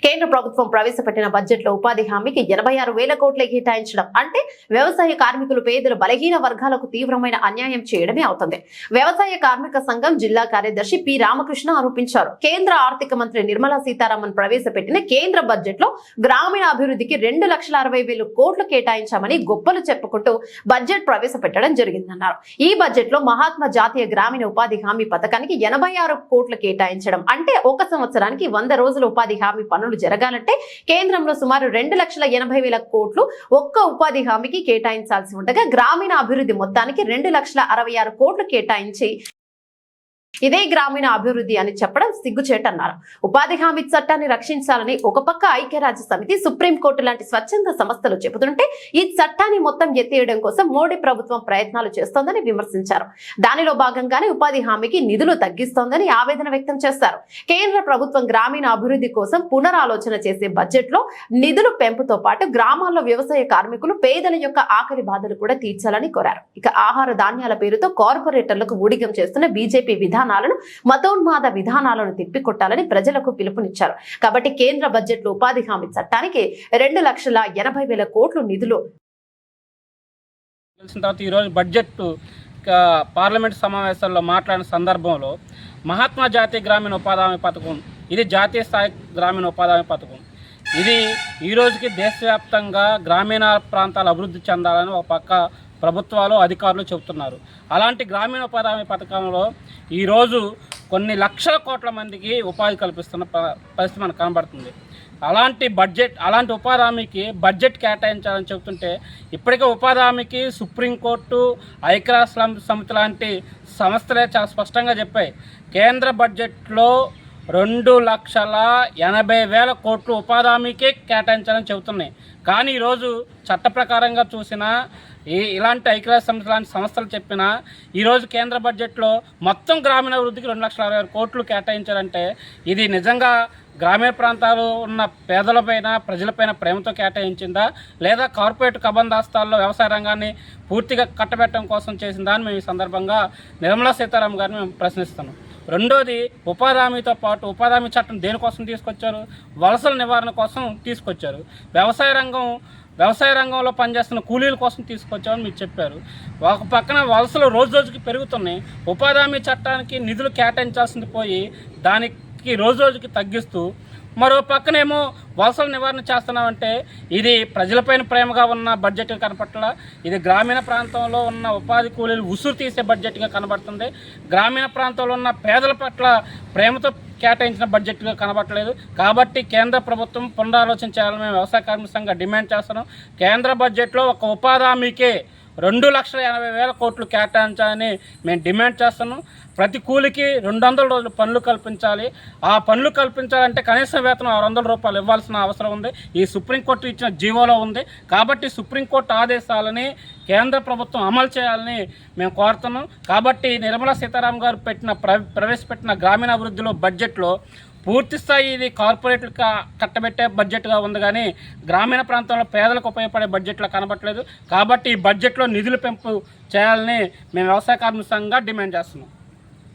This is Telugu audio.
కేంద్ర ప్రభుత్వం ప్రవేశపెట్టిన బడ్జెట్లో ఉపాధి హామీకి 86,000 కోట్ల కేటాయించడం అంటే వ్యవసాయ కార్మికులు, పేదలు, బలహీన వర్గాలకు తీవ్రమైన అన్యాయం చేయడమే అవుతుంది. వ్యవసాయ కార్మిక సంఘం జిల్లా కార్యదర్శి పి రామకృష్ణ ఆరోపించారు. కేంద్ర ఆర్థిక మంత్రి నిర్మలా సీతారామన్ ప్రవేశపెట్టిన కేంద్ర బడ్జెట్లో గ్రామీణ అభివృద్ధికి 2,60,000 కోట్లు కేటాయించామని గొప్పలు చెప్పుకుంటూ బడ్జెట్ ప్రవేశపెట్టడం జరిగిందన్నారు. ఈ బడ్జెట్లో మహాత్మా జాతీయ గ్రామీణ ఉపాధి హామీ పథకానికి 86 కోట్లు కేటాయించడం అంటే ఒక సంవత్సరానికి 100 రోజుల ఉపాధి హామీ పనులు జరగాలంటే కేంద్రంలో సుమారు 2,80,000 కోట్లు ఒక్క ఉపాధి హామీకి కేటాయించాల్సి ఉండగా గ్రామీణ అభివృద్ధి మొత్తానికి 2,66 కోట్లు కేటాయించి ఇదే గ్రామీణ అభివృద్ధి అని చెప్పడం సిగ్గుచేటన్నారు. ఉపాధి హామీ చట్టాన్ని రక్షించాలని ఒక పక్క ఐక్యరాజ్య సమితి, సుప్రీంకోర్టు లాంటి స్వచ్ఛంద సంస్థలు చెబుతుంటే ఈ చట్టాన్ని మొత్తం ఎత్తేయడం కోసం మోడీ ప్రభుత్వం ప్రయత్నాలు చేస్తోందని విమర్శించారు. దానిలో భాగంగానే ఉపాధి హామీకి నిధులు తగ్గిస్తోందని ఆవేదన వ్యక్తం చేశారు. కేంద్ర ప్రభుత్వం గ్రామీణ అభివృద్ధి కోసం పునరాలోచన చేసే బడ్జెట్ లో నిధులు పెంపుతో పాటు గ్రామాల్లో వ్యవసాయ కార్మికులు, పేదల యొక్క ఆకలి బాధలు కూడా తీర్చాలని కోరారు. ఇక ఆహార ధాన్యాల పేరుతో కార్పొరేటర్లకు ఊడిగం చేస్తున్న బీజేపీ విధానాలను, మతోన్మాద విధానాలను తిప్పికొట్టాలని ప్రజలకు పిలుపునిచ్చారు. కాబట్టి కేంద్ర బడ్జెట్ లో ఉపాధి హామీ చట్టానికి 2,80,000 కోట్లు నిధులు. ఈరోజు బడ్జెట్ పార్లమెంట్ సమావేశాల్లో మాట్లాడిన సందర్భంలో మహాత్మా జాతీయ గ్రామీణ ఉపాధి హామీ పథకం, ఇది జాతీయ స్థాయి గ్రామీణ ఉపాధి హామీ పథకం. ఇది ఈ రోజుకి దేశవ్యాప్తంగా గ్రామీణ ప్రాంతాలు అభివృద్ధి చెందాలని ఒక పక్క ప్రభుత్వాలు, అధికారులు చెబుతున్నారు. అలాంటి గ్రామీణ ఉపాధి హామీ పథకంలో ఈరోజు కొన్ని లక్షల కోట్ల మందికి ఉపాధి కల్పిస్తున్న పరిస్థితి మనకు కనబడుతుంది. అలాంటి ఉపాధి హామీకి బడ్జెట్ కేటాయించాలని చెబుతుంటే ఇప్పటికే ఉపాధి హామీకి సుప్రీంకోర్టు, ఐక్యరాజ్య సమితి లాంటి సంస్థలే చాలా స్పష్టంగా చెప్పాయి. కేంద్ర బడ్జెట్లో 2,80,000 కోట్లు ఉపాధి హామీకే కేటాయించాలని చెబుతున్నాయి. కానీ ఈరోజు చట్ట ప్రకారంగా చూసినా, ఇలాంటి ఐక్యరాజ్య సమితి లాంటి సంస్థలు చెప్పినా ఈరోజు కేంద్ర బడ్జెట్లో మొత్తం గ్రామీణ అభివృద్ధికి 2,60,000 కోట్లు కేటాయించారంటే ఇది నిజంగా గ్రామీణ ప్రాంతాలు ఉన్న పేదలపైన, ప్రజలపైన ప్రేమతో కేటాయించిందా, లేదా కార్పొరేట్ కబందాస్తాల్లో వ్యవసాయ రంగాన్ని పూర్తిగా కట్టబెట్టడం కోసం చేసిందా అని మేము ఈ సందర్భంగా నిర్మలా సీతారామన్ గారిని మేము ప్రశ్నిస్తున్నాం. రెండోది, ఉపాధి హామీతో పాటు ఉపాధి హామీ చట్టం దేనికోసం తీసుకొచ్చారు? వలసల నివారణ కోసం తీసుకొచ్చారు. వ్యవసాయ రంగంలో పనిచేస్తున్న కూలీల కోసం తీసుకొచ్చామని మీరు చెప్పారు. ఒక పక్కన వలసలు రోజు రోజుకి పెరుగుతున్నాయి. ఉపాధి హామీ చట్టానికి నిధులు కేటాయించాల్సింది పోయి దానికి రోజు రోజుకి తగ్గిస్తూ, మరో పక్కనేమో వలసల నివారణ చేస్తున్నామంటే ఇది ప్రజలపైన ప్రేమగా ఉన్న బడ్జెట్గా కనపట్ల, ఇది గ్రామీణ ప్రాంతంలో ఉన్న ఉపాధి కూలీలు ఉసురు తీసే బడ్జెట్గా కనబడుతుంది. గ్రామీణ ప్రాంతంలో ఉన్న పేదల పట్ల ప్రేమతో కేటాయించిన బడ్జెట్గా కనబడట్లేదు. కాబట్టి కేంద్ర ప్రభుత్వం పునరాలోచన చేయాలని మేము వ్యవసాయ కార్మిక సంఘంగా డిమాండ్ చేస్తున్నాం. కేంద్ర బడ్జెట్లో ఒక ఉపాధి హామీకే 2,80,000 కోట్లు కేటాయించాలని మేము డిమాండ్ చేస్తున్నాం. ప్రతి కూలికి 200 రోజులు పనులు కల్పించాలి. ఆ పనులు కల్పించాలంటే కనీస వేతనం 600 రూపాయలు ఇవ్వాల్సిన అవసరం ఉంది. ఈ సుప్రీంకోర్టు ఇచ్చిన జీవోలో ఉంది. కాబట్టి సుప్రీంకోర్టు ఆదేశాలని కేంద్ర ప్రభుత్వం అమలు చేయాలని మేము కోరుతున్నాం. కాబట్టి నిర్మలా సీతారామన్ గారు ప్రవేశపెట్టిన గ్రామీణ అభివృద్ధిలో బడ్జెట్లో పూర్తిస్థాయి ఇది కార్పొరేట్లకు కట్టబెట్టే బడ్జెట్గా ఉంది, కానీ గ్రామీణ ప్రాంతంలో పేదలకు ఉపయోగపడే బడ్జెట్లో కనబడట్లేదు. కాబట్టి ఈ బడ్జెట్లో నిధులు పెంపు చేయాలని మేము వ్యవసాయ కార్మిక సంఘంగా డిమాండ్ చేస్తున్నాం.